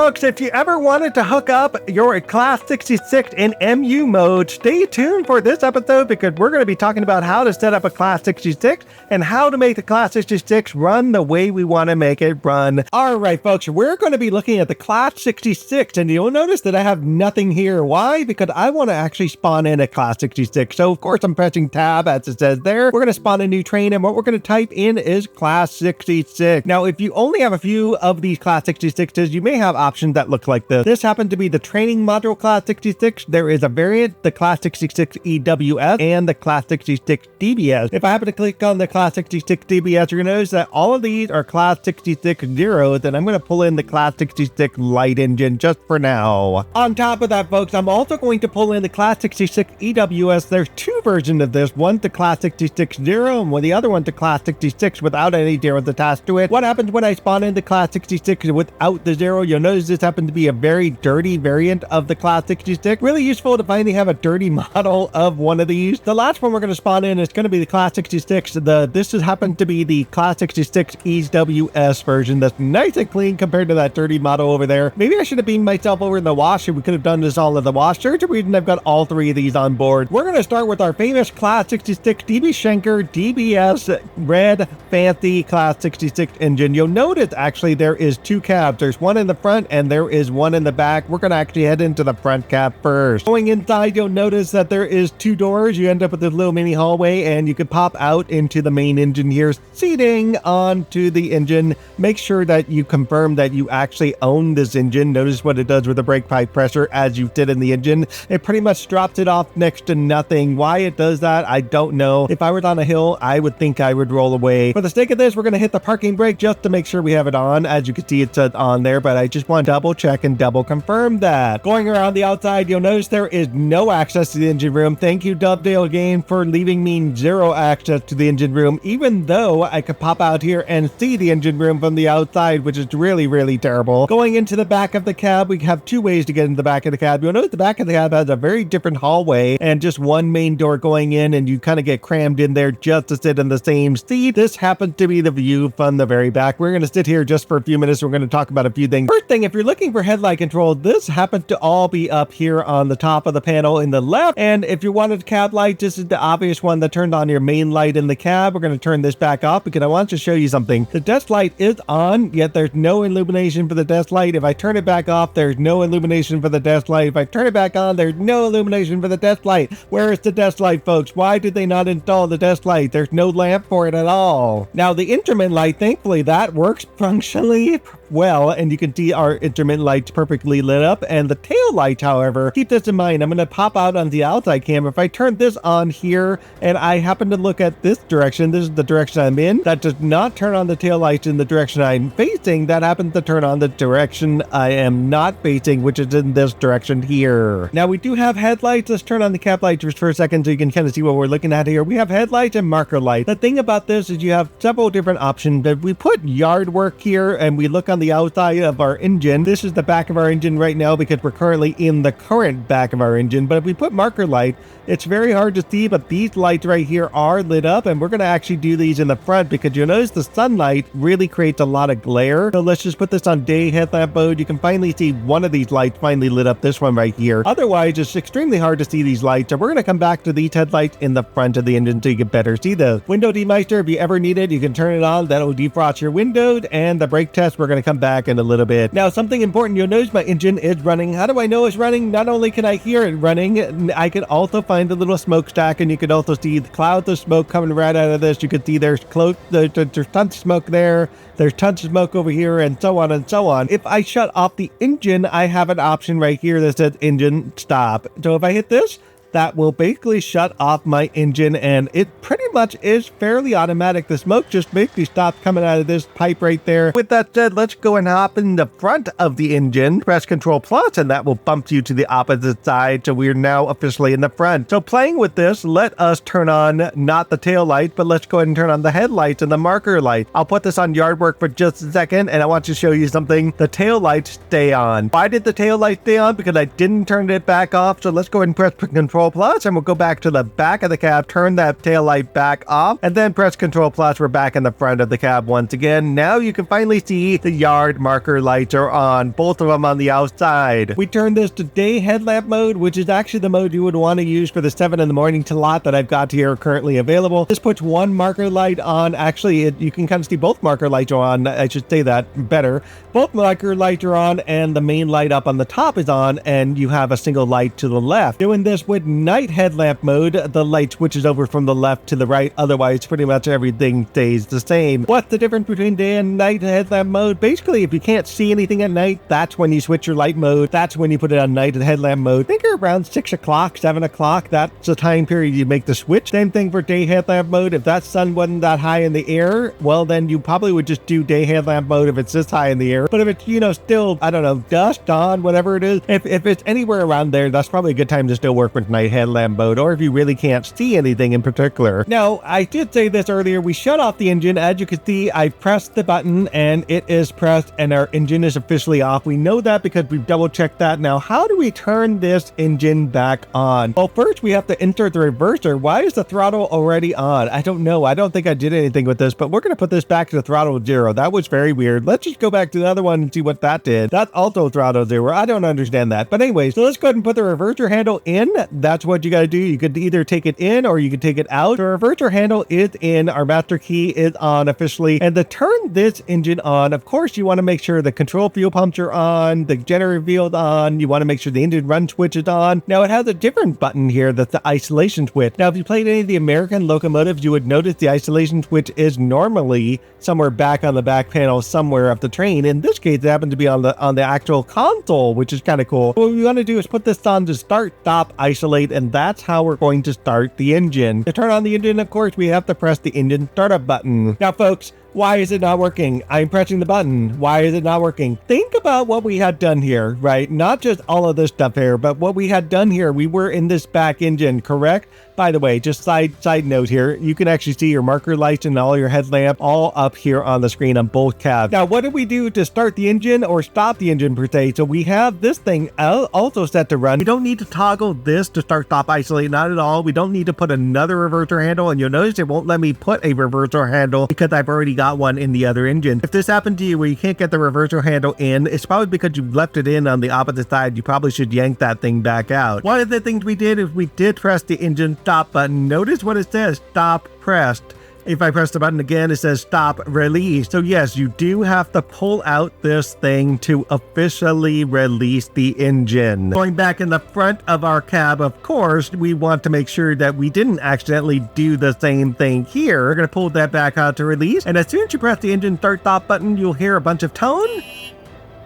folks, if you ever wanted to hook up your Class 66 in MU mode, stay tuned for this episode because we're going to be talking about how to set up a Class 66 and how to make the Class 66 run the way we want to make it run. All right, folks, we're going to be looking at the Class 66, and you'll notice that I have nothing here. Why? Because I want to actually spawn in a Class 66. So, of course, I'm pressing tab as it says there. We're going to spawn a new train, and what we're going to type in is Class 66. Now, if you only have a few of these Class 66s, you may have options that look like this. This happened to be the training module Class 66. There is a variant, the Class 66 EWS and the Class 66 DBS. If I happen to click on the Class 66 DBS, you're going to notice that all of these are Class 66 zeros, and I'm going to pull in the Class 66 light engine just for now. On top of that, folks, I'm also going to pull in the Class 66 EWS. There's two versions of this. One's the Class 66 zero, and the other one's the Class 66 without any zeros attached to it. What happens when I spawn in the Class 66 without the zero? You'll notice this happens to be a very dirty variant of the Class 66. Really useful to finally have a dirty model of one of these. The last one we're going to spawn in is going to be the Class 66. This has happened to be the Class 66 EWS version that's nice and clean compared to that dirty model over there. Maybe I should have beamed myself over in the washer. We could have done this all in the washer. There's a reason I've got all three of these on board. We're going to start with our famous Class 66 DB Schenker DBS red fancy Class 66 engine. You'll notice actually there is two cabs. There's one in the front and there is one in the back. We're going to actually head into the front cab first. Going inside, you'll notice that there is two doors. You end up with this little mini hallway and you can pop out into the main engine here, seating onto the engine. Make sure that you confirm that you actually own this engine. Notice what it does with the brake pipe pressure as you did in the engine. It pretty much drops it off next to nothing. Why it does that, I don't know. If I was on a hill, I would think I would roll away. For the sake of this, we're going to hit the parking brake just to make sure we have it on. As you can see, it's on there, but I just want to double check and double confirm that. Going around the outside, you'll notice there is no access to the engine room. Thank you, Dovedale Game, for leaving me zero access to the engine room, even though I could pop out here and see the engine room from the outside, which is really, really terrible. Going into the back of the cab, we have two ways to get into the back of the cab. You'll notice the back of the cab has a very different hallway and just one main door going in, and you kind of get crammed in there just to sit in the same seat. This happens to be the view from the very back. We're going to sit here just for a few minutes. We're going to talk about a few things. First thing, if you're looking for headlight control, this happens to all be up here on the top of the panel in the left. And if you wanted cab light, this is the obvious one that turned on your main light in the cab. We're going to turn this back off because I want to show you something. The desk light is on, yet there's no illumination for the desk light. If I turn it back off, there's no illumination for the desk light. If I turn it back on, there's no illumination for the desk light. Where is the desk light, folks? Why did they not install the desk light? There's no lamp for it at all. Now, the instrument light, thankfully, that works functionally well, and you can see our instrument lights perfectly lit up. And the tail light, however, keep this in mind. I'm going to pop out on the outside camera. If I turn this on here and I happen to look at this direction, this is the direction I'm in, that does not turn on the tail lights in the direction I'm facing. That happens to turn on the direction I am not facing, which is in this direction here. Now, we do have headlights. Let's turn on the cap light just for a second so you can kind of see what we're looking at here. We have headlights and marker light. The thing about this is you have several different options. If we put yard work here and we look on the outside of our engine, this is the back of our engine right now because we're currently in the current back of our engine. But if we put marker light, it's very hard to see, but these lights right here are lit up, and we're going to actually do these in the front because you'll notice the sunlight really creates a lot of glare. So let's just put this on day headlamp mode. You can finally see one of these lights finally lit up, this one right here. Otherwise, it's extremely hard to see these lights, so we're going to come back to these headlights in the front of the engine so you can better see the window demeister. If you ever need it, you can turn it on. That'll defrost your windows, and the brake test, we're going to come back in a little bit. Now, something important, you'll notice my engine is running. How do I know it's running? Not only can I hear it running, I can also find the little smokestack, and you can also see the clouds of smoke coming right out of this. You can see there's tons of smoke there. There's tons of smoke over here, and so on and so on. If I shut off the engine, I have an option right here that says engine stop. So if I hit this, that will basically shut off my engine, and it pretty much is fairly automatic. The smoke just basically stops coming out of this pipe right there. With that said, let's go and hop in the front of the engine, press Control Plus, and that will bump you to the opposite side. So we're now officially in the front. So playing with this, let us turn on not the tail light, but let's go ahead and turn on the headlights and the marker light. I'll put this on yard work for just a second, and I want to show you something. The tail lights stay on. Why did the tail light stay on? Because I didn't turn it back off. So let's go ahead and press Control Control Plus and we'll go back to the back of the cab, turn that tail light back off, and then press Control Plus. We're back in the front of the cab once again. Now you can finally see the yard marker lights are on, both of them on the outside. We turn this to day headlamp mode, which is actually the mode you would want to use for the 7 in the morning to lot that I've got here currently available. This puts one marker light on. Actually, you can kind of see both marker lights are on. I should say that better. Both marker lights are on and the main light up on the top is on, and you have a single light to the left. Doing this with night headlamp mode, the light switches over from the left to the right. Otherwise, pretty much everything stays the same. What's the difference between day and night headlamp mode? Basically, if you can't see anything at night, that's when you switch your light mode. That's when you put it on night headlamp mode. I think around 6 o'clock, 7 o'clock, that's the time period you make the switch. Same thing for day headlamp mode. If that sun wasn't that high in the air, well, then you probably would just do day headlamp mode if it's this high in the air. But if it's, still, I don't know, dusk, dawn, whatever it is, if it's anywhere around there, that's probably a good time to still work with night headlamp mode, or if you really can't see anything in particular. Now, I did say this earlier, we shut off the engine. As you can see, I pressed the button and it is pressed and our engine is officially off. We know that because we've double checked that. Now, how do we turn this engine back on? Well, first we have to insert the reverser. Why is the throttle already on? I don't know. I don't think I did anything with this, but we're going to put this back to the throttle 0. That was very weird. Let's just go back to the other one and see what that did. That's also throttle 0. I don't understand that. But anyway, so let's go ahead and put the reverser handle in. That's what you got to do. You could either take it in or you could take it out. The reverser handle is in. Our master key is on officially. And to turn this engine on, of course, you want to make sure the control fuel pumps are on, the generator field on. You want to make sure the engine run switch is on. Now, it has a different button here that's the isolation switch. Now, if you played any of the American locomotives, you would notice the isolation switch is normally somewhere back on the back panel somewhere of the train. In this case, it happened to be on the actual console, which is kind of cool. What we want to do is put this on to start, stop, isolate, and that's how we're going to start the engine. To turn on the engine, of course, we have to press the engine startup button. Now, folks, why is it not working? I'm pressing the button. Why is it not working? Think about what we had done here, right? Not just all of this stuff here, but what we had done here. We were in this back engine, correct? By the way, just side note here, you can actually see your marker lights and all your headlamp all up here on the screen on both cabs. Now, what did we do to start the engine or stop the engine per se? So we have this thing also set to run. We don't need to toggle this to start, stop, isolate, not at all. We don't need to put another reverser handle, and you'll notice it won't let me put a reverser handle because I've already got one in the other engine. If this happened to you where you can't get the reverser handle in, it's probably because you've left it in on the opposite side. You probably should yank that thing back out. One of the things we did is we did press the engine stop button. Notice what it says, stop pressed. If I press the button again, it says stop release. So yes, you do have to pull out this thing to officially release the engine. Going back in the front of our cab, of course, we want to make sure that we didn't accidentally do the same thing here. We're going to pull that back out to release. And as soon as you press the engine start stop button, you'll hear a bunch of tone.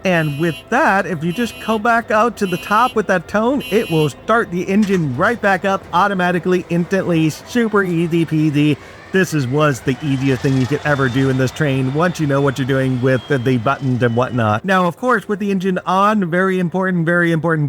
And with that, if you just go back out to the top with that tone, it will start the engine right back up automatically, instantly, super easy peasy. This was the easiest thing you could ever do in this train once you know what you're doing with the buttons and whatnot. Now, of course, with the engine on, very important,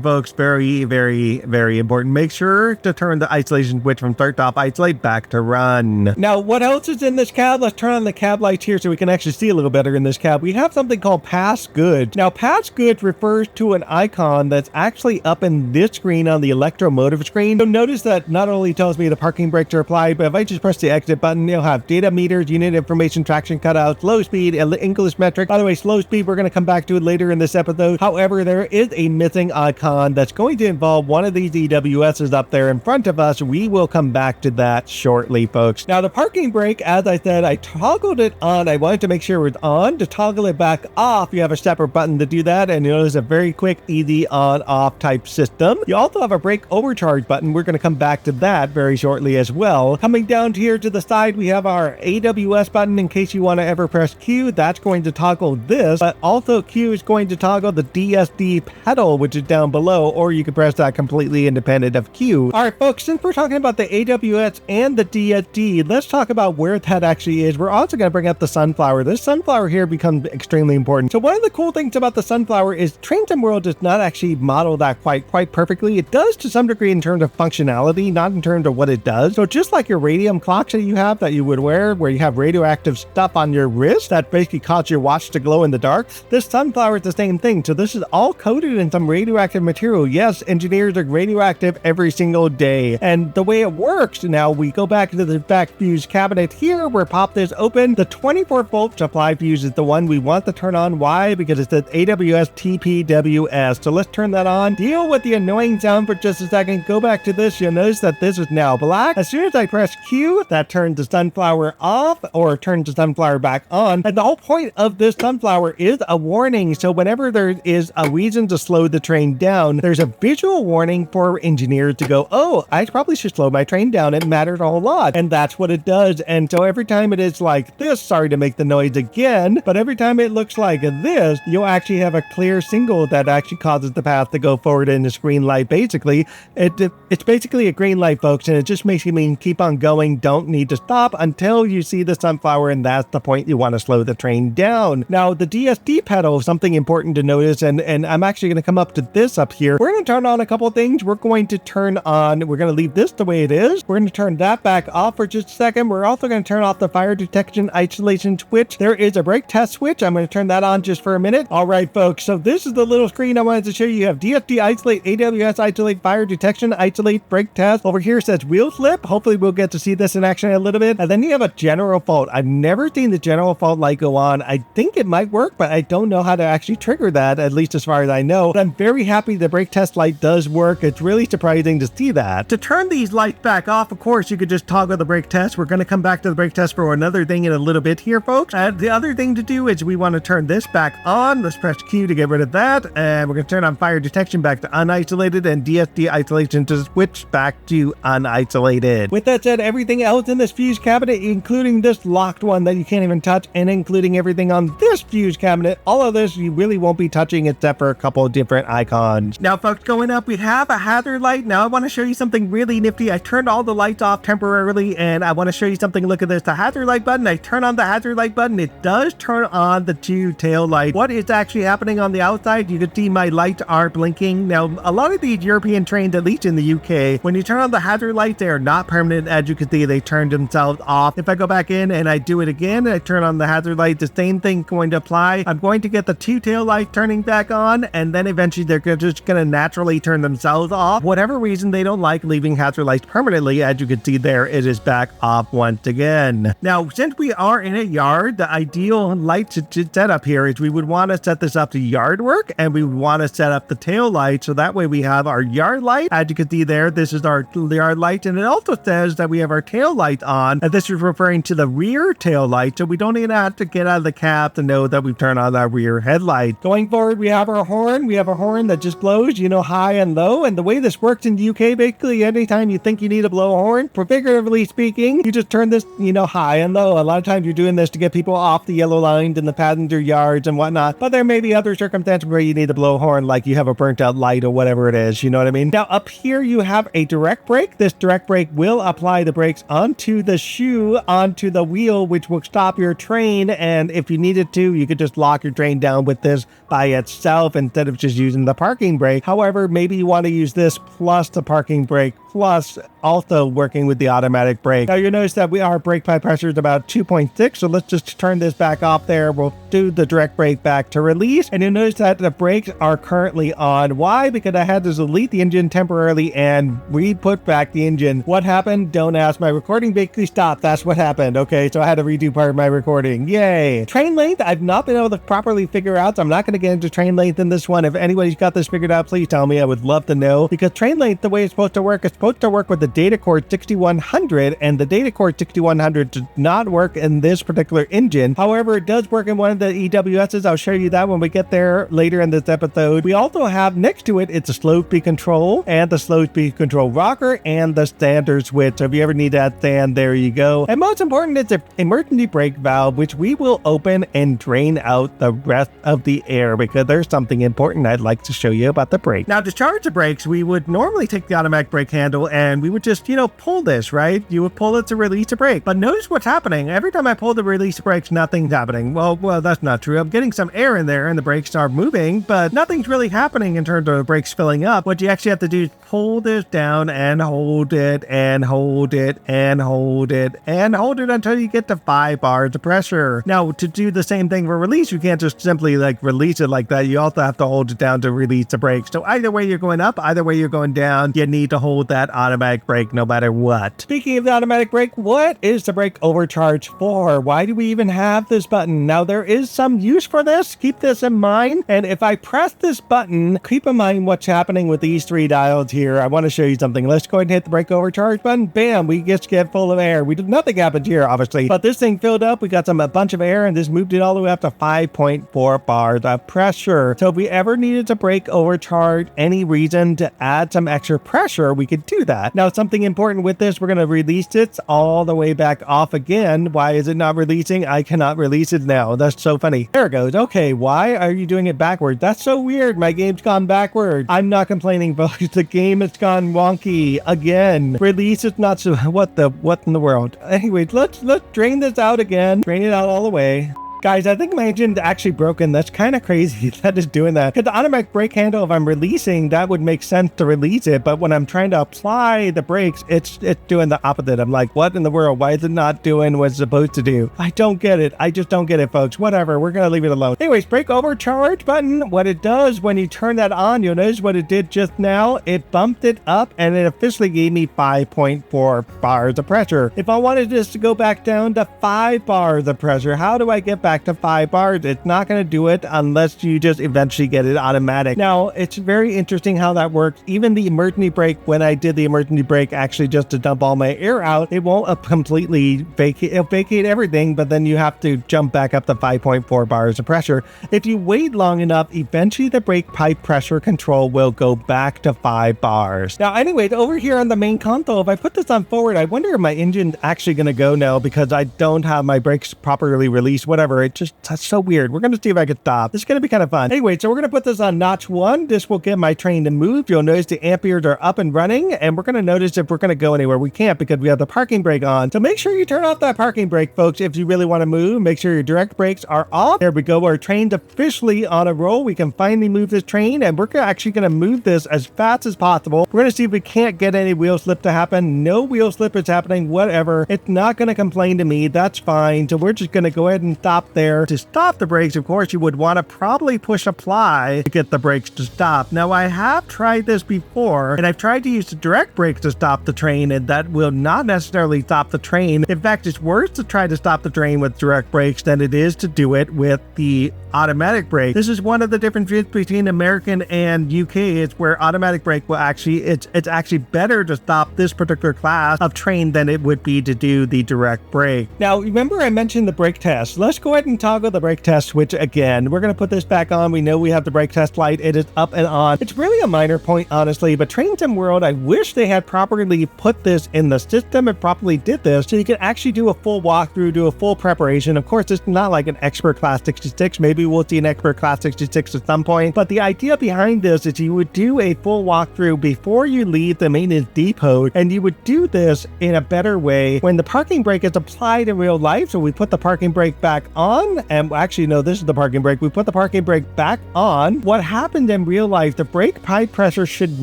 folks. Very, very, very important. Make sure to turn the isolation switch from start, stop, isolate back to run. Now, what else is in this cab? Let's turn on the cab lights here so we can actually see a little better in this cab. We have something called past goods. Now, past goods refers to an icon that's actually up in this screen on the electromotive screen. So notice that not only tells me the parking brakes are applied, but if I just press the exit button, you'll have data meters, unit information, traction cutouts, slow speed, English metric. By the way, slow speed, we're going to come back to it later in this episode. However, there is a missing icon that's going to involve one of these EWSs up there in front of us. We will come back to that shortly, folks. Now, the parking brake, as I said, I toggled it on. I wanted to make sure it was on. To toggle it back off, you have a separate button to do that, and you'll notice a very quick, easy on-off type system. You also have a brake overcharge button. We're going to come back to that very shortly as well. Coming down here to the side, we have our AWS button in case you want to ever press Q. That's going to toggle this, but also Q is going to toggle the DSD pedal, which is down below, or you can press that completely independent of Q. All right, folks, since we're talking about the AWS and the DSD, let's talk about where that actually is. We're also going to bring up the sunflower. This sunflower here becomes extremely important. So one of the cool things about the sunflower is Trains and World does not actually model that quite perfectly. It does to some degree in terms of functionality, not in terms of what it does. So just like your radium clocks that you have, have that you would wear where you have radioactive stuff on your wrist that basically cause your watch to glow in the dark. This sunflower is the same thing. So this is all coated in some radioactive material. Yes, engineers are radioactive every single day. And the way it works, now we go back to the back fuse cabinet here, where pop this open. The 24-volt supply fuse is the one we want to turn on. Why? Because it's the AWS TPWS. So let's turn that on. Deal with the annoying sound for just a second. Go back to this. You'll notice that this is now black. As soon as I press Q, that turns the sunflower off or turns the sunflower back on. And the whole point of this sunflower is a warning. So whenever there is a reason to slow the train down, there's a visual warning for engineers to go, oh, I probably should slow my train down. It matters a whole lot. And that's what it does. And so every time it is like this, sorry to make the noise again, but every time it looks like this, you'll actually have a clear signal that actually causes the path to go forward in this green light. Basically, it's basically a green light, folks, and it just makes you mean keep on going, don't need to stop until you see the sunflower, and that's the point you want to slow the train down. Now, the DSD pedal, something important to notice, and I'm actually going to come up to this up here. We're going to turn on a couple of things. We're going to leave this the way it is. We're going to turn that back off for just a second. We're also going to turn off the fire detection isolation switch. There is a brake test switch. I'm going to turn that on just for a minute. All right, folks. So this is the little screen I wanted to show you. You have DSD isolate, AWS isolate, fire detection isolate, brake test. Over here says wheel slip. Hopefully we'll get to see this in action in a little bit. And then you have a general fault. I've never seen the general fault light go on. I think it might work, but I don't know how to actually trigger that, at least as far as I know. But I'm very happy the brake test light does work. It's really surprising to see that. To turn these lights back off, of course, you could just toggle the brake test. We're going to come back to the brake test for another thing in a little bit here, folks. The other thing to do is we want to turn this back on. Let's press Q to get rid of that. And we're going to turn on fire detection back to unisolated and DSD isolation to switch back to unisolated. With that said, everything else in this fuse cabinet, including this locked one that you can't even touch, and including everything on this fuse cabinet, all of this you really won't be touching except for a couple of different icons. Now, folks, going up, we have a hazard light. Now, I want to show you something really nifty. I turned all the lights off temporarily, and I want to show you something. Look at this. The hazard light button. I turn on the hazard light button. It does turn on the two tail lights. What is actually happening on the outside? You can see my lights are blinking. Now, a lot of these European trains, at least in the UK, when you turn on the hazard lights, they are not permanent. As you can see, they turn themselves off. If I go back in and I do it again, and I turn on the hazard light, the same thing is going to apply. I'm going to get the two tail lights turning back on, and then eventually they're just going to naturally turn themselves off. Whatever reason, they don't like leaving hazard lights permanently. As you can see there, it is back off once again. Now, since we are in a yard, the ideal light setup here is we would want to set this up to yard work, and we would want to set up the tail light, so that way we have our yard light. As you can see there, this is our yard light, and it also says that we have our tail light on, and this is referring to the rear tail light, so we don't even have to get out of the cab to know that we've turned on our rear headlight. Going forward, we have our horn. We have a horn that just blows, high and low, and the way this works in the UK, basically anytime you think you need to blow a horn, figuratively speaking, you just turn this, high and low. A lot of times you're doing this to get people off the yellow lines in the passenger yards and whatnot, but there may be other circumstances where you need to blow a horn, like you have a burnt out light or whatever it is, you know what I mean? Now, up here you have a direct brake. This direct brake will apply the brakes onto the shoe, onto the wheel, which will stop your train, and if you needed to, you could just lock your train down with this by itself instead of just using the parking brake. However, maybe you want to use this plus the parking brake plus also working with the automatic brake. Now you'll notice that our brake pad pressure is about 2.6, so let's just turn this back off there. We'll do the direct brake back to release, and you'll notice that the brakes are currently on. Why? Because I had to delete the engine temporarily and re-put back the engine. What happened? Don't ask. My recording basically stopped. That's what happened. Okay, so I had to redo part of my recording. Yay! Train length, I've not been able to properly figure out, so I'm not going to get into train length in this one. If anybody's got this figured out, please tell me. I would love to know, because train length, the way it's supposed to work, is supposed to work with the data core 6100, and the data core 6100 does not work in this particular engine. However, it does work in one of the EWSs. I'll show you that when we get there later in this episode. We also have next to it, it's a slow speed control and the slow speed control rocker and the standard switch. So if you ever need that stand, there you go. And most important, it's an emergency brake valve, which we will open and drain out the rest of the air, because there's something important I'd like to show you about the brake. Now, to charge the brakes, we would normally take the automatic brake hand handle and we would just, pull this, right? You would pull it to release the brake. But notice what's happening. Every time I pull the release the brakes, nothing's happening. Well, that's not true. I'm getting some air in there and the brakes are moving, but nothing's really happening in terms of the brakes filling up. What you actually have to do is pull this down and hold it and hold it and hold it and hold it until you get to 5 bars of pressure. Now, to do the same thing for release, you can't just simply release it like that. You also have to hold it down to release the brakes. So either way you're going up, either way you're going down, you need to hold that automatic brake no matter what. Speaking of the automatic brake, what is the brake overcharge for? Why do we even have this button? Now, there is some use for this. Keep this in mind. And if I press this button, keep in mind what's happening with these 3 diodes here. I want to show you something. Let's go ahead and hit the brake overcharge button. Bam, we just get full of air. Nothing happened here, obviously, but this thing filled up. We got a bunch of air and this moved it all the way up to 5.4 bars of pressure. So if we ever needed to brake overcharge, any reason to add some extra pressure, we could do that. Now, something important with this, we're going to release it all the way back off again. Why is it not releasing? I cannot release it now. That's so funny. There it goes. Okay, why are you doing it backwards? That's so weird. My game's gone backwards. I'm not complaining, folks. The game has gone wonky again. Release is not so... What in the world? Anyways, let's drain this out again. Drain it out all the way. Guys, I think my engine's actually broken. That's kind of crazy that it's doing that. Because the automatic brake handle, if I'm releasing, that would make sense to release it. But when I'm trying to apply the brakes, it's doing the opposite. I'm like, what in the world? Why is it not doing what it's supposed to do? I don't get it. I just don't get it, folks. Whatever. We're going to leave it alone. Anyways, brake overcharge button. What it does when you turn that on, you'll notice what it did just now. It bumped it up and it officially gave me 5.4 bars of pressure. If I wanted this to go back down to 5 bars of pressure, how do I get back to 5 bars? It's not going to do it unless you just eventually get it automatic. Now, it's very interesting how that works. Even the emergency brake, when I did the emergency brake actually just to dump all my air out, it won't completely vacate. It'll vacate everything, but then you have to jump back up to 5.4 bars of pressure. If you wait long enough, eventually the brake pipe pressure control will go back to 5 bars. Now, anyways, over here on the main console, if I put this on forward, I wonder if my engine's actually going to go now because I don't have my brakes properly released, whatever. That's so weird. We're going to see if I can stop. This is going to be kind of fun. Anyway, so we're going to put this on notch 1. This will get my train to move. You'll notice the amperes are up and running, and we're going to notice if we're going to go anywhere. We can't because we have the parking brake on. So make sure you turn off that parking brake, folks, if you really want to move. Make sure your direct brakes are off. There we go. Our train's officially on a roll. We can finally move this train, and we're actually going to move this as fast as possible. We're going to see if we can't get any wheel slip to happen. No wheel slip is happening, whatever. It's not going to complain to me. That's fine. So we're just going to go ahead and stop there. To stop the brakes, of course, you would want to probably push apply to get the brakes to stop. Now, I have tried this before, and I've tried to use the direct brake to stop the train, and that will not necessarily stop the train. In fact, it's worse to try to stop the train with direct brakes than it is to do it with the automatic brake. This is one of the differences between American and UK. It's where automatic brake will actually, it's actually better to stop this particular class of train than it would be to do the direct brake. Now, remember I mentioned the brake test. Let's go ahead and toggle the brake test switch again. We're going to put this back on. We know we have the brake test light. It is up and on. It's really a minor point, honestly, but Train Sim World, I wish they had properly put this in the system and properly did this so you could actually do a full walkthrough, do a full preparation. Of course, it's not like an Expert Class 66. Maybe we'll see an Expert Class 66 at some point, but the idea behind this is you would do a full walkthrough before you leave the maintenance depot, and you would do this in a better way when the parking brake is applied in real life. So we put the parking brake back on, and actually, no, this is the parking brake. We put the parking brake back on. What happened in real life, the brake pipe pressure should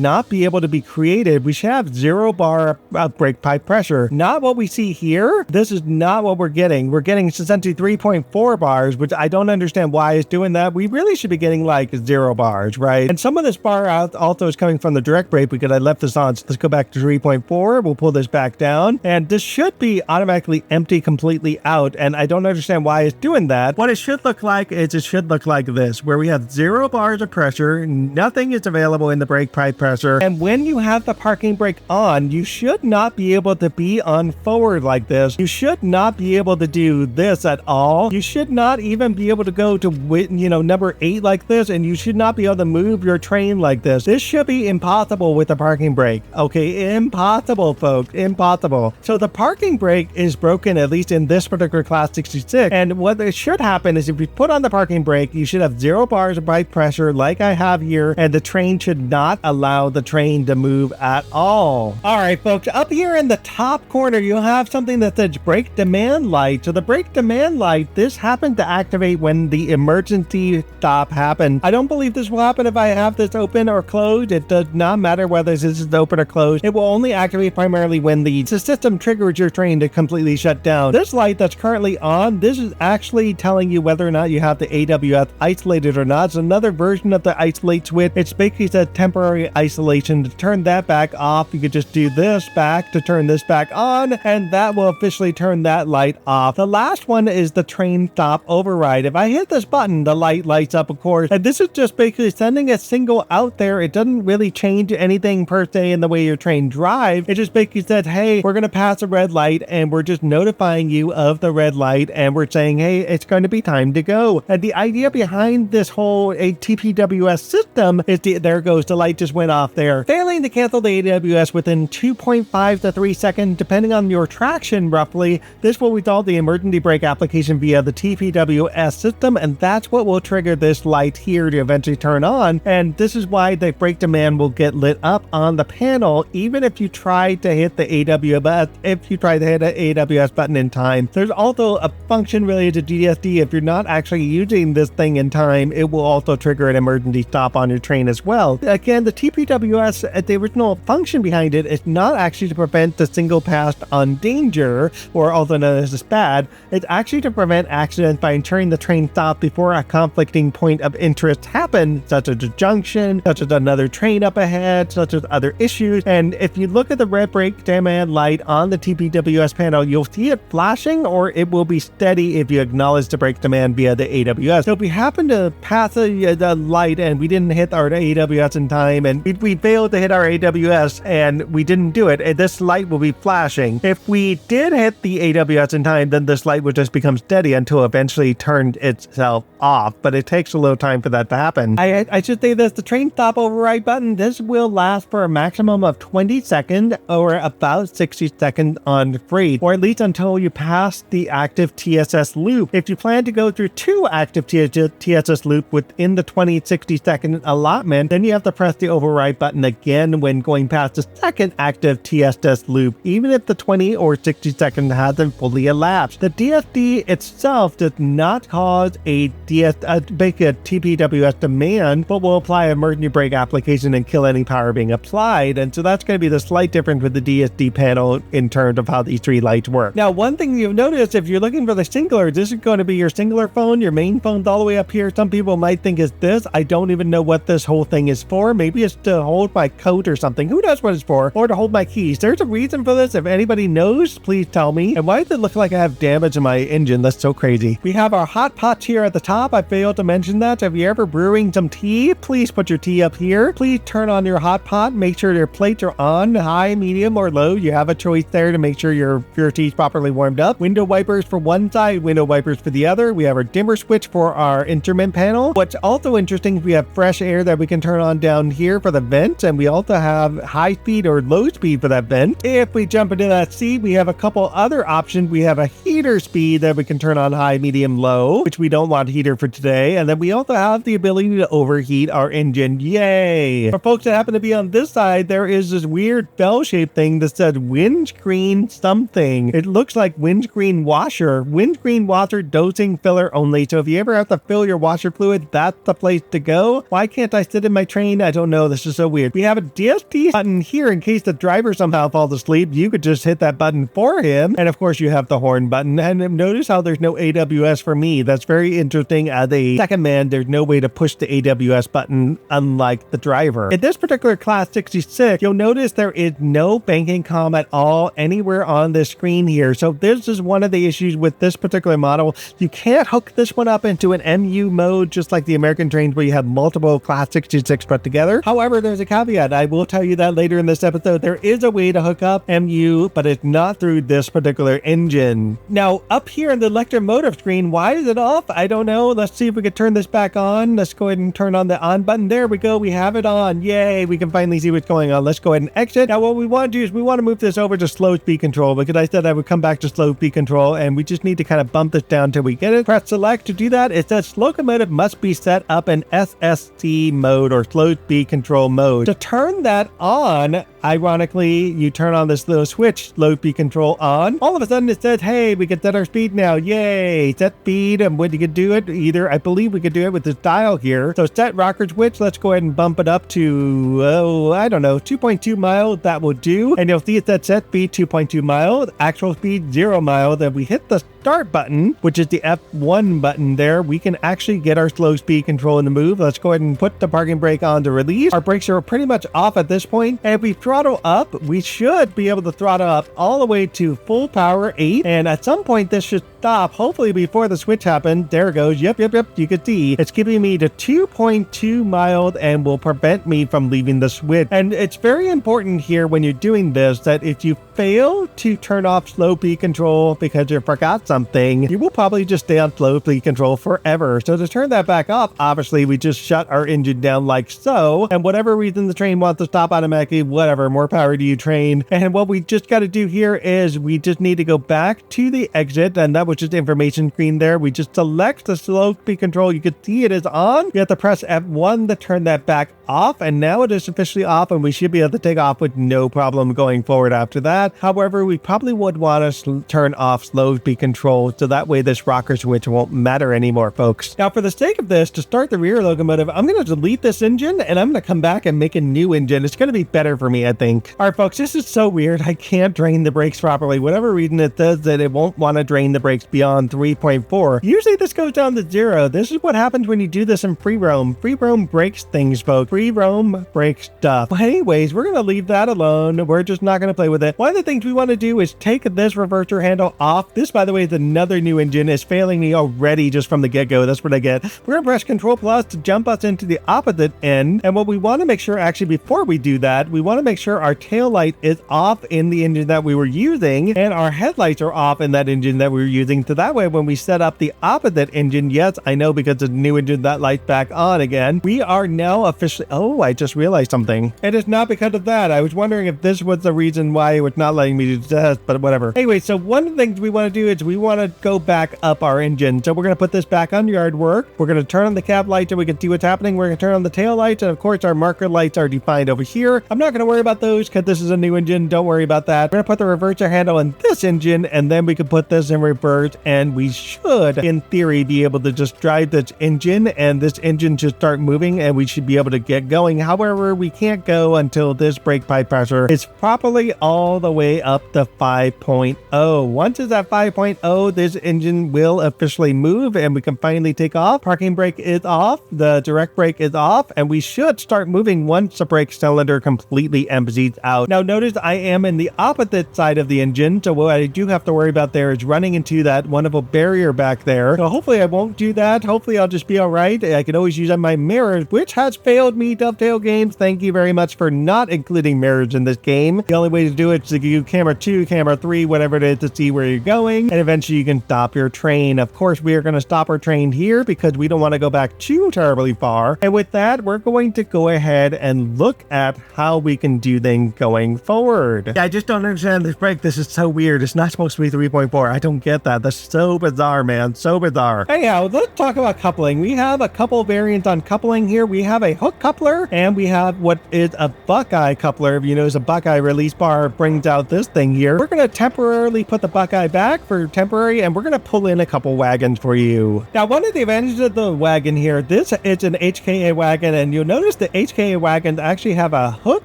not be able to be created. We should have 0 bar brake pipe pressure. Not what we see here. This is not what we're getting. We're getting essentially 3.4 bars, which I don't understand why it's doing that. We really should be getting like 0 bars, right? And some of this bar out also is coming from the direct brake because I left this on. So let's go back to 3.4. We'll pull this back down, and this should be automatically empty completely out, and I don't understand why it's doing that. What it should look like is it should look like this, where we have 0 bars of pressure, nothing is available in the brake pipe pressure, and when you have the parking brake on, you should not be able to be on forward like this. You should not be able to do this at all. You should not even be able to go to, number 8 like this, and you should not be able to move your train like this. This should be impossible with the parking brake. Okay, impossible, folks, impossible. So the parking brake is broken, at least in this particular Class 66, and what it should happen is if you put on the parking brake, you should have 0 bars of brake pressure like I have here, and the train should not allow the train to move at all. All right, folks, up here in the top corner, you'll have something that says brake demand light. So the brake demand light, this happened to activate when the emergency stop happened. I don't believe this will happen if I have this open or closed. It does not matter whether this is open or closed. It will only activate primarily when the system triggers your train to completely shut down. This light that's currently on, this is actually telling you whether or not you have the AWS isolated or not. It's another version of the isolate switch. It's basically said temporary isolation. To turn that back off, you could just do this back to turn this back on, and that will officially turn that light off. The last one is the train stop override. If I hit this button, the light lights up, of course, and this is just basically sending a signal out there. It doesn't really change anything per se in the way your train drives. It just basically said, hey, we're going to pass a red light, and we're just notifying you of the red light, and we're saying, hey, it's going to be time to go. And the idea behind this whole TPWS system is there goes, the light just went off there. Failing to cancel the AWS within 2.5 to 3 seconds, depending on your traction roughly, this will resolve the emergency brake application via the TPWS system, and that's what will trigger this light here to eventually turn on. And this is why the brake demand will get lit up on the panel, even if you try to hit the AWS, if you try to hit an AWS button in time. There's also a function related to GSD. If you're not actually using this thing in time, it will also trigger an emergency stop on your train as well. Again, the TPWS, the original function behind it is not actually to prevent the single pass on danger, or also known as a SPAD. It's actually to prevent accidents by ensuring the train stops before a conflicting point of interest happens, such as a junction, such as another train up ahead, such as other issues. And if you look at the red brake demand light on the TPWS panel, you'll see it flashing, or it will be steady if you acknowledge the brake demand via the AWS. So if we happen to pass the light and we didn't hit our AWS in time, and we failed to hit our AWS and we didn't do it, this light will be flashing. If we did hit the AWS in time, then this light would just become steady until eventually turned itself off, but it takes a little time for that to happen. I should say this, the train stop override button, this will last for a maximum of 20 seconds or about 60 seconds on free, or at least until you pass the active TSS loop. If you plan to go through 2 active TSS loop within the 20-60 second allotment, then you have to press the override button again when going past the second active TSS loop, even if the 20 or 60 seconds hasn't fully elapsed. The DSD itself does not cause a TPWS demand, but will apply an emergency brake application and kill any power being applied. And so that's going to be the slight difference with the DSD panel in terms of how these 3 lights work. Now, one thing you'll notice if you're looking for the singular, this is going to be your singular phone. Your main phone's all the way up here. Some people might think it's this. I don't even know what this whole thing is for. Maybe it's to hold my coat or something. Who knows what it's for? Or to hold my keys. There's a reason for this. If anybody knows, please tell me. And why does it look like I have damage in my engine? That's so crazy. We have our hot pots here at the top. I failed to mention that. If you're ever brewing some tea, please put your tea up here. Please turn on your hot pot. Make sure your plates are on, high, medium, or low. You have a choice there to make sure your tea is properly warmed up. Window wipers for one side, window wipers for the other. We have our dimmer switch for our instrument panel. What's also interesting is we have fresh air that we can turn on down here for the vent, and we also have high speed or low speed for that vent. If we jump into that seat, we have a couple other options. We have a heater speed that we can turn on high, medium, low, which we don't want heater for today. And then we also have the ability to overheat our engine. Yay! For folks that happen to be on this side, there is this weird bell-shaped thing that says windscreen something. It looks like windscreen washer. Windscreen washer dosing filler only. So if you ever have to fill your washer fluid, that's the place to go. Why can't I sit in my train? I don't know. This is so weird. We have a DSD button here in case the driver somehow falls asleep. You could just hit that button for him. And of course you have the horn button. And notice how there's no AWS for me. That's very interesting. As a second man, there's no way to push the AWS button unlike the driver. In this particular Class 66, you'll notice there is no banking comm at all anywhere on this screen here. So this is one of the issues with this particular model. You can't hook this one up into an MU mode just like the American trains where you have multiple Class 66 put together. However, there's a caveat. I will tell you that later in this episode. There is a way to hook up MU, but it's not through this particular engine. Now, up here in the electromotive screen, why is it off? I don't know. Let's see if we can turn this back on. Let's go ahead and turn on the on button. There we go. We have it on. Yay. We can finally see what's going on. Let's go ahead and exit. Now, what we want to do is we want to move this over to slow speed control, because I said I would come back to slow speed control, and we just need to kind of bump this down till we get it. Press select to do that. It says locomotive must be set up in SSC mode or slow speed control mode. To turn that on, ironically, you turn on this little switch, slow speed control on. All of a sudden it says, hey, we can set our speed now. Yay, set speed. And what you can do it either, I believe we could do it with this dial here. So set rocker switch. Let's go ahead and bump it up to, I don't know, 2.2 miles. That will do. And you'll see it said set speed 2.2 miles, actual speed 0 miles. And we hit the start button, which is the F1 button there, we can actually get our slow speed control in the move. Let's go ahead and put the parking brake on to release. Our brakes are pretty much off at this point. And if we throttle up, we should be able to throttle up all the way to full power 8. And at some point, this should stop, hopefully before the switch happens. There it goes. Yep. You can see it's giving me to 2.2 miles and will prevent me from leaving the switch. And it's very important here when you're doing this that if you fail to turn off slow speed control because you forgot something, you will probably just stay on slow speed control forever. So to turn that back off, obviously we just shut our engine down like so. And whatever reason the train wants to stop automatically, whatever, more power to you, train. And what we just got to do here is we just need to go back to the exit, and that was just information screen there. We just select the slow speed control. You can see it is on. You have to press F1 to turn that back off, and now it is officially off, and we should be able to take off with no problem going forward after that. However, we probably would want to turn off slow speed control so that way this rocker switch won't matter anymore, folks. Now, for the sake of this, to start the rear locomotive, I'm going to delete this engine and I'm going to come back and make a new engine. It's going to be better for me, I think. All right, folks, this is so weird. I can't drain the brakes properly. Whatever reason it says that it won't want to drain the brakes beyond 3.4. Usually this goes down to 0. This is what happens when you do this in free roam. Free roam breaks things, folks. Free roam breaks stuff. But anyways, we're going to leave that alone. We're just not going to play with it. One of the things we want to do is take this reverser handle off. This, by the way, is another new engine. It's failing me already just from the get-go. That's what I get. We're going to press Control Plus to jump us into the opposite end. And what we want to make sure, actually, before we do that, we want to make sure our tail light is off in the engine that we were using, and our headlights are off in that engine that we were using. So that way, when we set up the opposite engine, yes, I know because it's a new engine, that light's back on again. We are now officially... Oh, I just realized something. It is not because of that. I was wondering if this was the reason why it was not letting me do the test, but whatever. Anyway, so one of the things we want to do is we want to go back up our engine. So we're going to put this back on yard work. We're going to turn on the cab lights so we can see what's happening. We're going to turn on the tail lights, and of course our marker lights are defined over here. I'm not going to worry about those because this is a new engine. Don't worry about that. We're going to put the reverser handle in this engine, and then we can put this in reverse, and we should, in theory, be able to just drive this engine, and this engine should start moving, and we should be able to get going. However, we can't go until this brake pipe pressure is properly all the way up to 5.0. Once it's at 5.0, this engine will officially move, and we can finally take off. Parking brake is off, the direct brake is off, and we should start moving once the brake cylinder completely empties out. Now notice I am in the opposite side of the engine, so what I do have to worry about there is running into that wonderful barrier back there. So hopefully I won't do that. Hopefully I'll just be all right. I can always use my mirrors, which has failed me, Dovetail Games. Thank you very much for not including mirrors in this game. The only way to do it is to do camera 2, camera 3, whatever it is, to see where you're going, and eventually you can stop your train. Of course, we are going to stop our train here because we don't want to go back too terribly far. And with that, we're going to go ahead and look at how we can do things going forward. Yeah, I just don't understand this brake. This is so weird. It's not supposed to be 3.4. I don't get that. That's so bizarre, man. So bizarre. Anyhow, let's talk about coupling. We have a couple variants on coupling here. We have a hook coupler, and we have what is a Buckeye coupler. If you notice, a Buckeye release bar brings out this thing here. We're going to temporarily put the Buckeye back for temporary, and we're going to pull in a couple wagons for you. Now, one of the advantages of the wagon here, this is an HKA wagon, and you'll notice the HKA wagons actually have a hook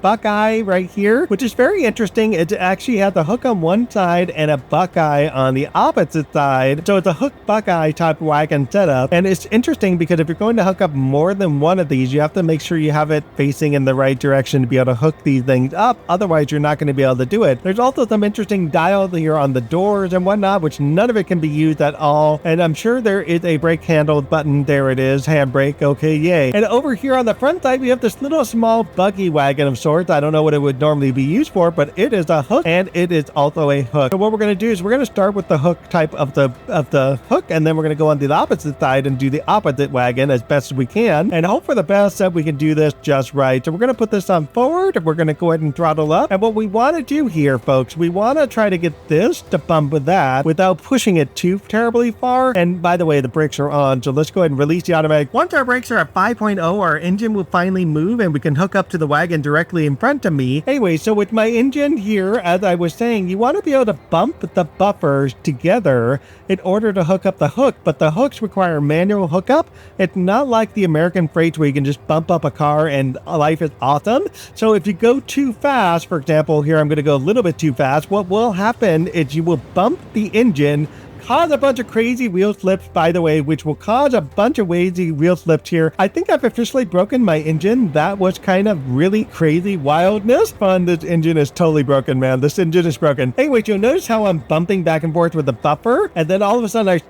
Buckeye right here, which is very interesting. It actually has a hook on one side and a Buckeye on the opposite side. So it's a hook Buckeye type wagon setup. And it's interesting because if you're going to hook up more than one of these, you have to make sure you have it facing in the right direction to be able to hook these things up. Otherwise, you're not going to be able to do it. There's also some interesting dials here on the doors and whatnot, which none of it can be used at all. And I'm sure there is a brake handle button. There it is. Handbrake. Okay, yay. And over here on the front side, we have this little small buggy wagon of sorts. I don't know what it would normally be used for, but it is a hook, and it is also a hook. So what we're going to do is we're going to start with the hook type of the hook, and then we're going to go on the opposite side and do the opposite wagon as best as we can, and hope for the best that we can do this just right. So we're going to put this on forward, and we're going to go ahead and throttle up. And what we want to do here, folks, we want to try to get this to bump with that without pushing it too terribly far. And by the way, the brakes are on, so let's go ahead and release the automatic. Once our brakes are at 5.0, our engine will finally move, and we can hook up to the wagon directly in front of me. Anyway, so with my engine here, as I was saying, you want to be able to bump the buffers together in order to hook up the hook, but the hooks require manual hookup. It's not like the American freights where you can just bump up a car and life is awesome. So if you go too fast, for example, here I'm going to go a little bit too fast, what will happen is you will bump the engine, cause a bunch of crazy wheel slips, by the way, which will cause a bunch of crazy wheel slips here. I think I've officially broken my engine. That was kind of really crazy wildness. Fun, this engine is totally broken, man. This engine is broken. Anyway, you'll notice how I'm bumping back and forth with the buffer, and then all of a sudden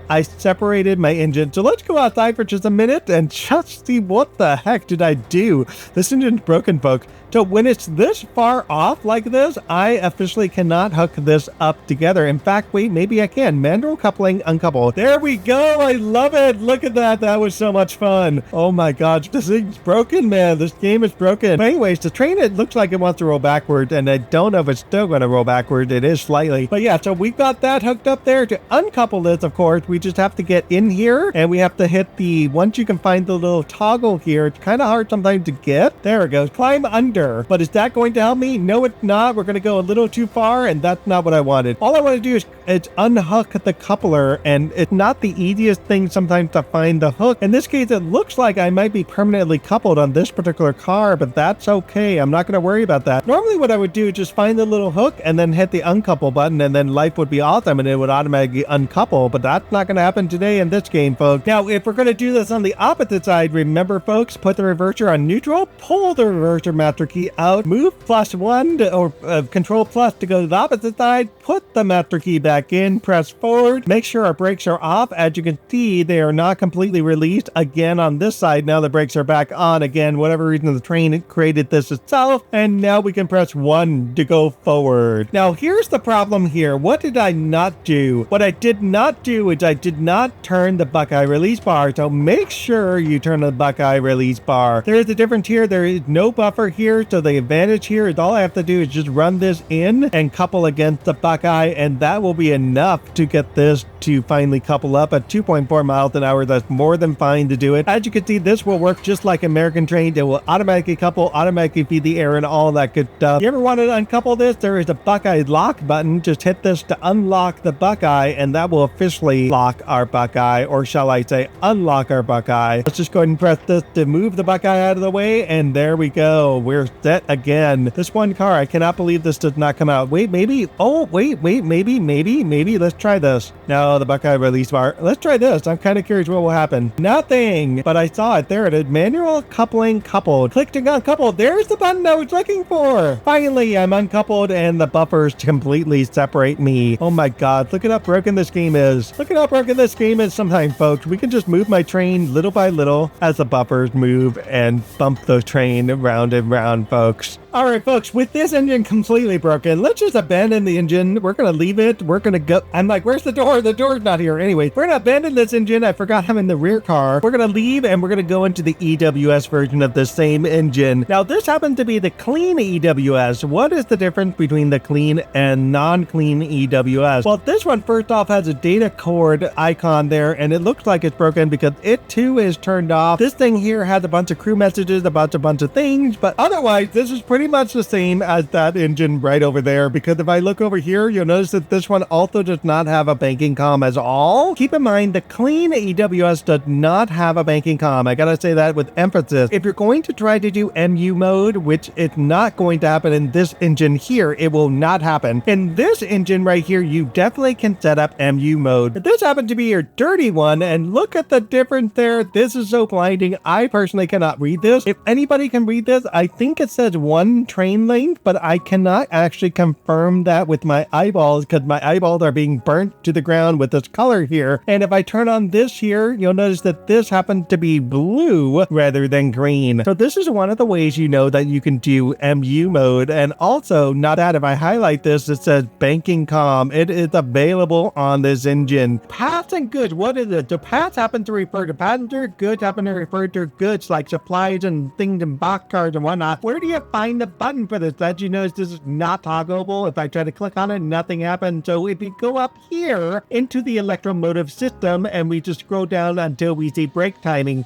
I separated my engine. So let's go outside for just a minute and just see what the heck did I do. This engine's broken, folks. So when it's this far off like this, I officially cannot hook this up together. In fact, wait, maybe I can. Manual coupling, uncouple. There we go. I love it. Look at that. That was so much fun. Oh my gosh. This thing's broken, man. This game is broken. But anyways, the train, it looks like it wants to roll backwards, and I don't know if it's still going to roll backwards. It is slightly. But yeah, so we've got that hooked up there. To uncouple this, of course, we just have to get in here, and we have to hit the, once you can find the little toggle here, it's kind of hard sometimes to get. There it goes. Climb under. But is that going to help me? No, it's not. We're going to go a little too far, and that's not what I wanted. All I want to do is unhook the coupler, and it's not the easiest thing sometimes to find the hook. In this case, it looks like I might be permanently coupled on this particular car, but that's okay. I'm not going to worry about that. Normally what I would do is just find the little hook and then hit the uncouple button, and then life would be awesome and it would automatically uncouple, but that's not going to happen today in this game, folks. Now, if we're going to do this on the opposite side, remember, folks, put the reverser on neutral, pull the reverser master key out, move +1 or control plus to go to the opposite side, put the master key back in, press forward, make sure our brakes are off. As you can see, they are not completely released. Again, on this side, now the brakes are back on again. Whatever reason, the train created this itself, and now we can press 1 to go forward. Now, here's the problem here. What did I not do? What I did not do is I did not turn the Buckeye release bar, so make sure you turn the Buckeye release bar. There is a difference here. There is no buffer here, so the advantage here is all I have to do is just run this in and couple against the Buckeye, and that will be enough to get this to finally couple up at 2.4 miles an hour. That's more than fine to do it. As you can see, this will work just like American train. It will automatically couple, automatically feed the air, and all that good stuff. You ever wanted to uncouple this? There is a Buckeye lock button. Just hit this to unlock the Buckeye, and that will officially lock our Buckeye, or shall I say unlock our Buckeye. Let's just go ahead and press this to move the Buckeye out of the way, and there we go. We're set again. This one car, I cannot believe this does not come out. Wait, maybe. Oh, wait, maybe. Let's try this. No, the Buckeye release bar. Let's try this. I'm kind of curious what will happen. Nothing, but I saw it. There it is. Manual coupling coupled. Click to uncouple. There's the button I was looking for. Finally, I'm uncoupled, and the buffers completely separate me. Oh my God, look at how broken this game is. Look at how broken this game is sometimes, folks. We can just move my train little by little as the buffers move and bump the train round and round, folks. All right, folks, with this engine completely broken, let's just abandon the engine. We're going to leave it. We're going to go. I'm like, where's the door? The door's not here. Anyway, we're going to abandon this engine. I forgot I'm in the rear car. We're going to leave, and we're going to go into the EWS version of the same engine. Now, this happens to be the clean EWS. What is the difference between the clean and non-clean EWS? Well, this one, first off, has a data cord icon there, and it looks like it's broken because it too is turned off. This thing here has a bunch of crew messages about a bunch of things, but otherwise, this is pretty much the same as that engine right over there, because if I look over here, you'll notice that this one also does not have a banking comm at all. Keep in mind, the clean EWS does not have a banking comm. I gotta say that with emphasis. If you're going to try to do MU mode, which it's not going to happen in this engine here, it will not happen. In this engine right here, you definitely can set up MU mode. If this happened to be your dirty one, and look at the difference there, this is so blinding. I personally cannot read this. If anybody can read this, I think it says 1 one train length, but I cannot actually confirm that with my eyeballs because my eyeballs are being burnt to the ground with this color here. And if I turn on this here, you'll notice that this happens to be blue rather than green. So this is one of the ways you know that you can do MU mode. And also, not that if I highlight this, it says banking com. It is available on this engine. Paths and goods, what is it? Do paths happen to refer to passenger? Goods happen to refer to goods like supplies and things and boxcars and whatnot. Where do you find the button for this? As you notice, this is not toggleable. If I try to click on it, nothing happens. So if you go up here into the electromotive system and we just scroll down until we see brake timing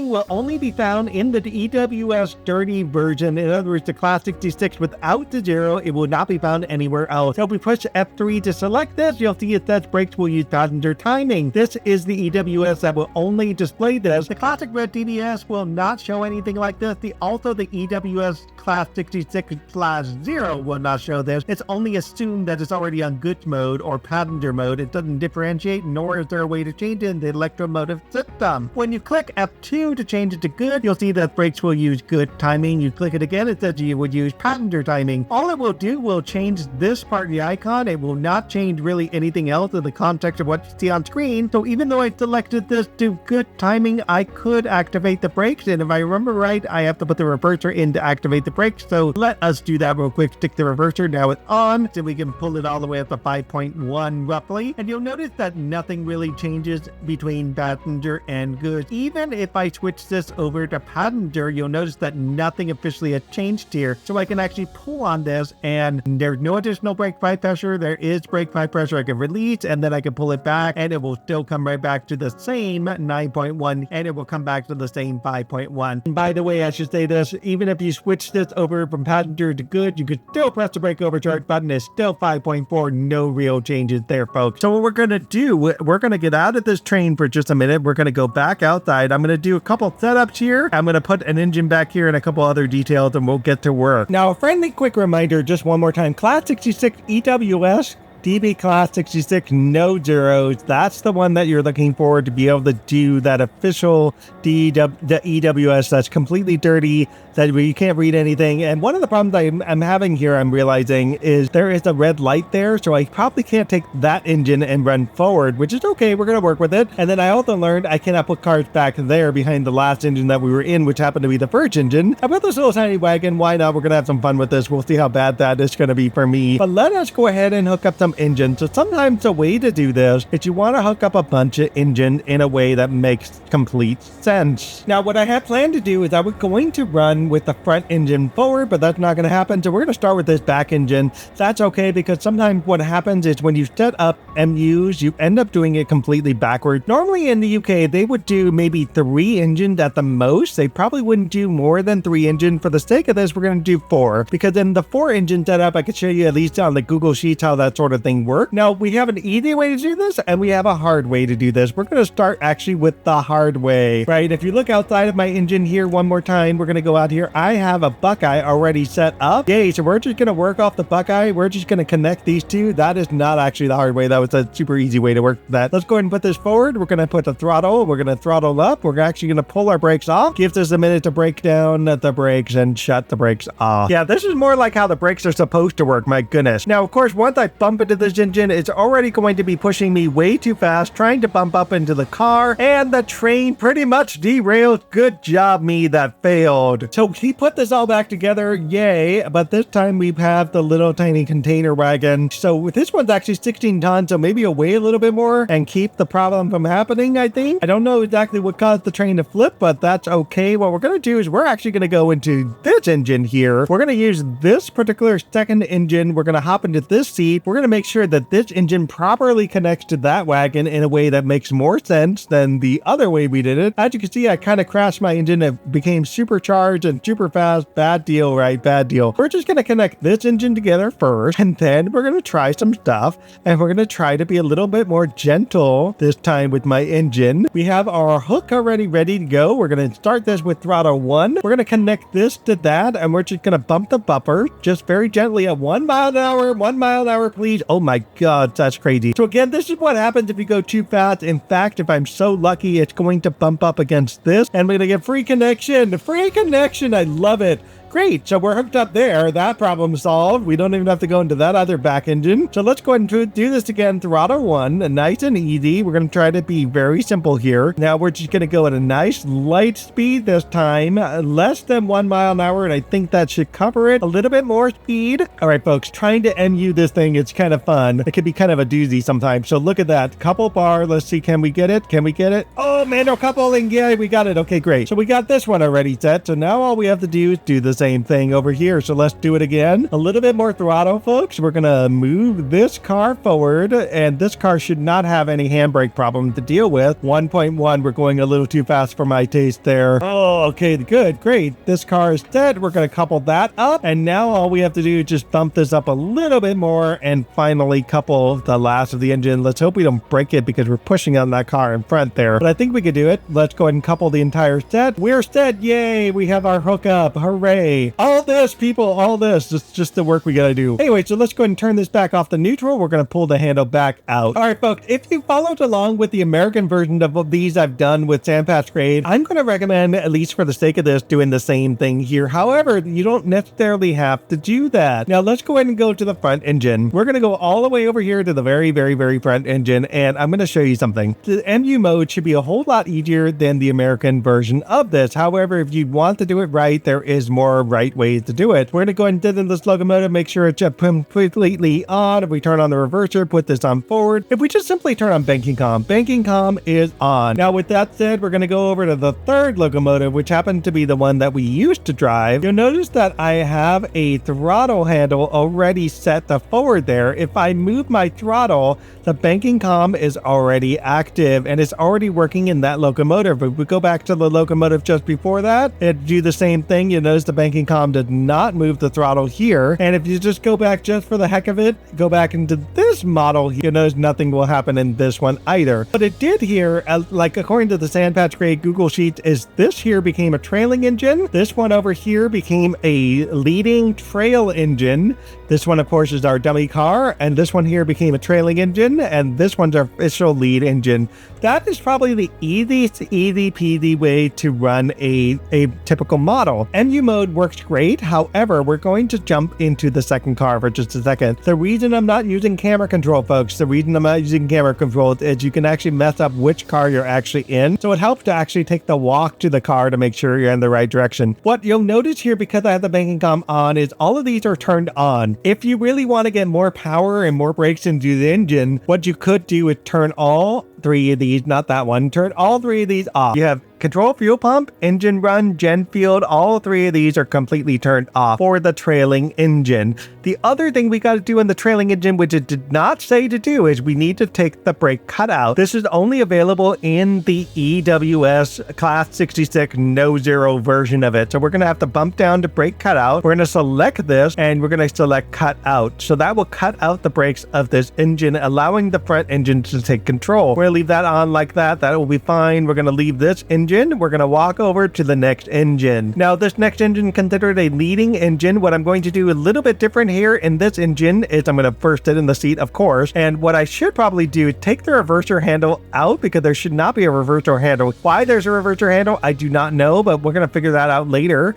will only be found in the EWS dirty version. In other words, the Class 66 without the 0, it will not be found anywhere else. So if we push F3 to select this, you'll see it says brakes will use passenger timing. This is the EWS that will only display this. The classic red DBS will not show anything like this. Also the EWS Class 66 Class 0 will not show this. It's only assumed that it's already on goods mode or passenger mode. It doesn't differentiate, nor is there a way to change it in the electromotive system. When you click F2 to change it to good, you'll see that brakes will use good timing. You click it again, it says you would use passenger timing. All it will do will change this part of the icon. It will not change really anything else in the context of what you see on screen. So even though I selected this to good timing, I could activate the brakes. And if I remember right, I have to put the reverser in to activate the brakes. So let us do that real quick. Stick the reverser. Now it's on. So we can pull it all the way up to 5.1 roughly. And you'll notice that nothing really changes between passenger and goods. Even if I switch this over to passenger, you'll notice that nothing officially has changed here. So I can actually pull on this and there's no additional brake pipe pressure. There is brake pipe pressure I can release and then I can pull it back and it will still come right back to the same 9.1 and it will come back to the same 5.1. And by the way, I should say this, even if you switch this over from passenger to good, you could still press the brake overcharge button. It's still 5.4. No real changes there, folks. So what we're going to do, we're going to get out of this train for just a minute. We're going to go back outside. I'm going to do a couple setups here. I'm going to put an engine back here and a couple other details and we'll get to work. Now, a friendly quick reminder, just one more time, Class 66 EWS DB Class 66, no zeros. That's the one that you're looking for to be able to do that official the EWS that's completely dirty, that you can't read anything. And one of the problems I'm having here, I'm realizing, is there is a red light there, so I probably can't take that engine and run forward, which is okay. We're going to work with it. And then I also learned I cannot put cars back there behind the last engine that we were in, which happened to be the first engine. I built this little tiny wagon. Why not? We're going to have some fun with this. We'll see how bad that is going to be for me. But let us go ahead and hook up some engines. So sometimes the way to do this is you want to hook up a bunch of engines in a way that makes complete sense. Now, what I had planned to do is I was going to run with the front engine forward, but that's not going to happen. So we're going to start with this back engine. That's okay, because sometimes what happens is when you set up MUs, you end up doing it completely backwards. Normally in the UK, they would do maybe 3 engines at the most. They probably wouldn't do more than 3 engines. For the sake of this, we're going to do 4, because in the 4 engine setup, I could show you at least on the Google Sheets how that sort of thing works. Now, we have an easy way to do this and we have a hard way to do this. We're going to start actually with the hard way, right? If you look outside of my engine here one more time, we're going to go out here. I have a Buckeye already set up. Yay, so we're just going to work off the Buckeye. We're just going to connect these two. That is not actually the hard way. That was a super easy way to work that. Let's go ahead and put this forward. We're going to put the throttle. We're going to throttle up. We're actually going to pull our brakes off. Gives us a minute to break down the brakes and shut the brakes off. Yeah, this is more like how the brakes are supposed to work. My goodness. Now, of course, once I bump into this engine, it's already going to be pushing me way too fast, trying to bump up into the car, and the train pretty much derailed. Good job, me, that failed. So he put this all back together, yay, but this time we have the little tiny container wagon. So this one's actually 16 tons, so maybe you'll weigh a little bit more and keep the problem from happening, I think. I don't know exactly what caused the train to flip, but that's okay. What we're going to do is we're actually going to go into this engine here. We're going to use this particular second engine. We're going to hop into this seat. We're going to make sure that this engine properly connects to that wagon in a way that makes more sense than the other way we did it. As you can see, I kind of crashed my engine. It became supercharged and super fast. Bad deal, right? Bad deal. We're just going to connect this engine together first, and then we're going to try some stuff, and we're going to try to be a little bit more gentle this time with my engine. We have our hook already ready to go. We're going to start this with throttle 1. We're going to connect this to that, and we're just going to bump the bumper just very gently at 1 mile an hour. 1 mile an hour, please. Oh my God, that's crazy. So again, this is what happens if you go too fast. In fact, if I'm so lucky, it's going to bump up against this, and we're going to get free connection. Free connection. I love it. Great, so we're hooked up there. That problem solved. We don't even have to go into that other back engine. So let's go ahead and do this again. Throttle 1, nice and easy. We're going to try to be very simple here. Now we're just going to go at a nice light speed this time, less than 1 mile an hour, and I think that should cover it. A little bit more speed. All right, folks, trying to MU this thing, it's kind of fun. It can be kind of a doozy sometimes. So look at that. Couple bar. Let's see, can we get it? Can we get it? Oh, manual coupling. Yeah, we got it. Okay, great. So we got this one already set. So now all we have to do is do the same thing over here. So let's do it again. A little bit more throttle, folks. We're gonna move this car forward, and this car should not have any handbrake problem to deal with. 1.1, we're going a little too fast for my taste there. Oh, okay, good, great. This car is set. We're gonna couple that up, and now all we have to do is just bump this up a little bit more and finally couple the last of the engine. Let's hope we don't break it because we're pushing on that car in front there, but I think we could do it. Let's go ahead and couple the entire set. We're set. Yay, we have our hookup. Hooray. All this, people, all this. It's just the work we gotta do. Anyway, so let's go ahead and turn this back off the neutral. We're gonna pull the handle back out. All right, folks, if you followed along with the American version of these I've done with Sandpatch Grade, I'm gonna recommend, at least for the sake of this, doing the same thing here. However, you don't necessarily have to do that. Now, let's go ahead and go to the front engine. We're gonna go all the way over here to the very, very, very front engine, and I'm gonna show you something. The MU mode should be a whole lot easier than the American version of this. However, if you want to do it right, there is more right ways to do it. We're gonna go ahead and sit in this locomotive, make sure it's completely on. If we turn on the reverser, put this on forward. If we just simply turn on banking comm is on. Now, with that said, we're gonna go over to the third locomotive, which happened to be the one that we used to drive. You'll notice that I have a throttle handle already set to forward there. If I move my throttle, the banking comm is already active and it's already working in that locomotive. If we go back to the locomotive just before that, it do the same thing. You notice the banking comm did not move the throttle here. And if you just go back just for the heck of it, go back into this model here, you notice nothing will happen in this one either. But it did here, like according to the Sandpatch Grade Google Sheets, is this here became a trailing engine. This one over here became a leading trail engine. This one, of course, is our dummy car. And this one here became a trailing engine. And this one's our official lead engine. That is probably the easy peasy way to run a typical model. MU mode works great. However, we're going to jump into the second car for just a second. The reason I'm not using camera control, folks, the reason I'm not using camera control is you can actually mess up which car you're actually in. So it helps to actually take the walk to the car to make sure you're in the right direction. What you'll notice here, because I have the banking comm on, is all of these are turned on. If you really want to get more power and more brakes into the engine, what you could do is turn all three of these, not that one, turn all three of these off. You have control fuel pump, engine run, gen field, all three of these are completely turned off for the trailing engine. The other thing we got to do in the trailing engine, which it did not say to do, is we need to take the brake cutout. This is only available in the EWS Class 66 No Zero version of it. So we're going to have to bump down to brake cutout. We're going to select this and we're going to select cut out. So that will cut out the brakes of this engine, allowing the front engine to take control. We're going to leave that on like that. That will be fine. We're going to leave this engine. We're going to walk over to the next engine. Now, this next engine considered a leading engine. What I'm going to do a little bit different here in this engine is I'm going to first sit in the seat, of course. And what I should probably do is take the reverser handle out, because there should not be a reverser handle. Why there's a reverser handle, I do not know, but we're going to figure that out later.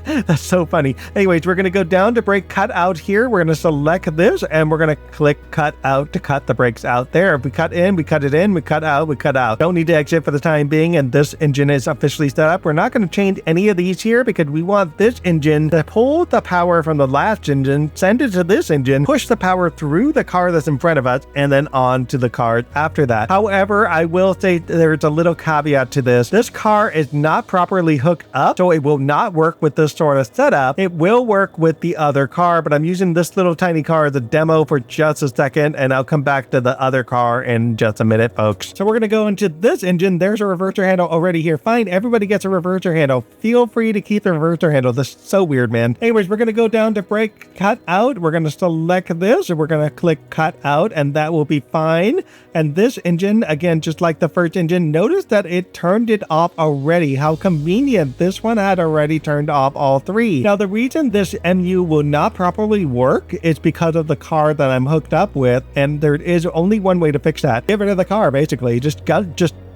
That's so funny. Anyways, we're going to go down to brake cut out here. We're going to select this and we're going to click cut out to cut the brakes out there. If we cut in, we cut it in, we cut out, we cut out. Don't need to exit for the time being, and this engine is officially set up. We're not going to change any of these here because we want this engine to pull the power from the last engine, send it to this engine, push the power through the car that's in front of us, and then on to the car after that. However, I will say there's a little caveat to this. This car is not properly hooked up, so it will not work with this sort of setup. It will work with the other car, but I'm using this little tiny car as a demo for just a second, and I'll come back to the other car in just a minute, folks. So we're going to go into this engine. There's a reverser handle already here. Fine, everybody gets a reverser handle. Feel free to keep the reverser handle. This is so weird, man. Anyways, we're going to go down to brake cut out. We're going to select this and we're going to click cut out, and that will be fine. And this engine, again, just like the first engine, notice that it turned it off already. How convenient. This one had already turned off all three. Now, the reason this MU will not properly work is because of the car that I'm hooked up with, and there is only one way to fix that. Get rid of the car, basically. Just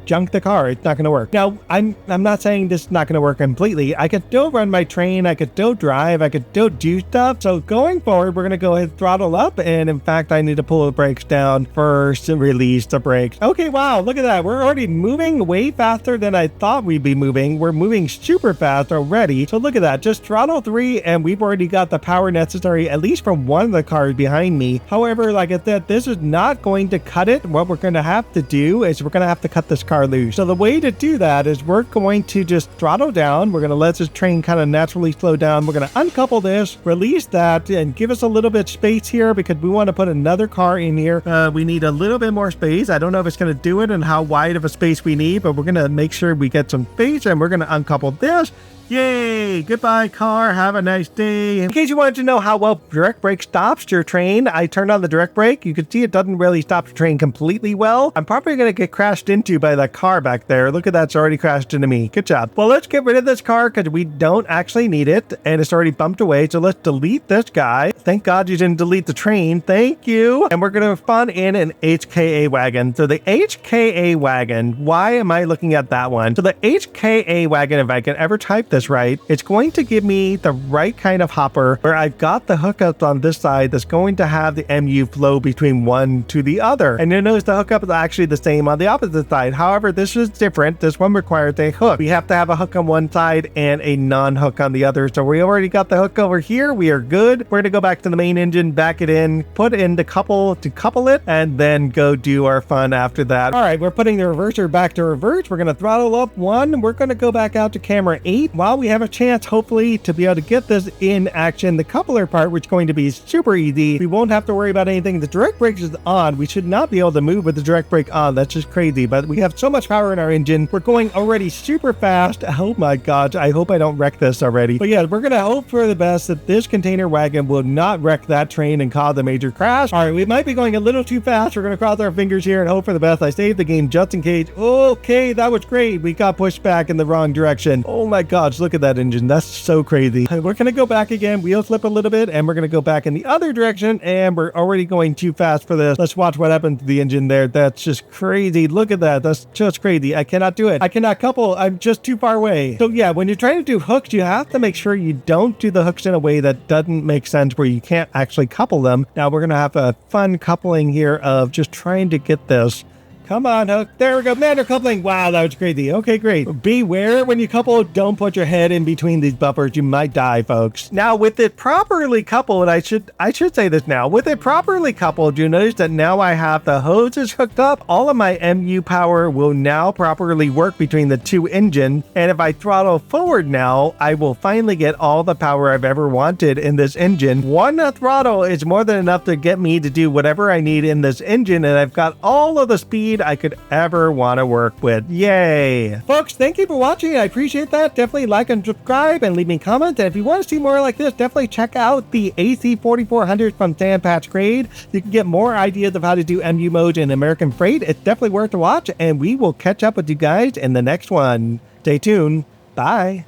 junk the car. It's not going to work. Now, I'm not saying this is not going to work completely. I could still run my train. I could still drive. I could still do stuff. So going forward, we're going to go ahead and throttle up. And in fact, I need to pull the brakes down first and release the brakes. Okay, wow, look at that. We're already moving way faster than I thought we'd be moving. We're moving super fast already. So look at that. Just throttle 3 and we've already got the power necessary, at least from one of the cars behind me. However, like I said, this is not going to cut it. What we're going to have to do is we're going to have to cut this car loose. So the way to do that is we're going to just throttle down. We're going to let this train kind of naturally slow down. We're going to uncouple this, release that, and give us a little bit space here because we want to put another car in here. We need a little bit more space. I don't know if it's going to do it and how wide of a space we need, but we're going to make sure we get some space and we're going to uncouple this. Yay! Goodbye, car. Have a nice day. In case you wanted to know how well direct brake stops your train, I turned on the direct brake. You can see it doesn't really stop the train completely well. I'm probably going to get crashed into by that car back there. Look at that. It's already crashed into me. Good job. Well, let's get rid of this car because we don't actually need it and it's already bumped away. So let's delete this guy. Thank God you didn't delete the train. Thank you. And we're going to spawn in an HKA wagon. So the HKA wagon, why am I looking at that one? So the HKA wagon, if I can ever type this right, it's going to give me the right kind of hopper where I've got the hookups on this side that's going to have the MU flow between one to the other. And you'll notice the hookup is actually the same on the opposite side. However, this is different. This one requires a hook. We have to have a hook on one side and a non-hook on the other. So we already got the hook over here. We are good. We're going to go back to the main engine, back it in, put in the couple to couple it, and then go do our fun after that. All right, we're putting the reverser back to reverse. We're going to throttle up 1. We're going to go back out to camera 8 while we have a chance, hopefully, to be able to get this in action. The coupler part, which is going to be super easy. We won't have to worry about anything. The direct brake is on. We should not be able to move with the direct brake on. That's just crazy, but we have so much power in our engine. We're going already super fast. Oh my God, I hope I don't wreck this already. But yeah, we're going to hope for the best that this container wagon will not wreck that train and cause a major crash. All right, we might be going a little too fast. We're going to cross our fingers here and hope for the best. I saved the game just in case. Okay, that was great. We got pushed back in the wrong direction. Oh my gosh, look at that engine. That's so crazy. We're going to go back again, wheel slip a little bit, and we're going to go back in the other direction, and we're already going too fast for this. Let's watch what happened to the engine there. That's just crazy. Look at that. That's just crazy. I cannot do it. I cannot couple. I'm just too far away. So yeah, when you're trying to do hooks, you have to make sure you don't do the hooks in a way that doesn't make sense where you can't actually couple them. Now we're going to have a fun coupling here of just trying to get this. Come on, hook. There we go. Manual coupling. Wow, that was crazy. Okay, great. Beware when you couple. Don't put your head in between these bumpers. You might die, folks. Now, with it properly coupled, I should say this now. With it properly coupled, you notice that now I have the hoses hooked up. All of my MU power will now properly work between the two engines. And if I throttle forward now, I will finally get all the power I've ever wanted in this engine. One throttle is more than enough to get me to do whatever I need in this engine. And I've got all of the speed I could ever want to work with. Yay! Folks, thank you for watching. I appreciate that. Definitely like and subscribe and leave me comments. And if you want to see more like this, definitely check out the AC4400 from Sandpatch Grade. You can get more ideas of how to do MU modes in American Freight. It's definitely worth to watch, and we will catch up with you guys in the next one. Stay tuned. Bye.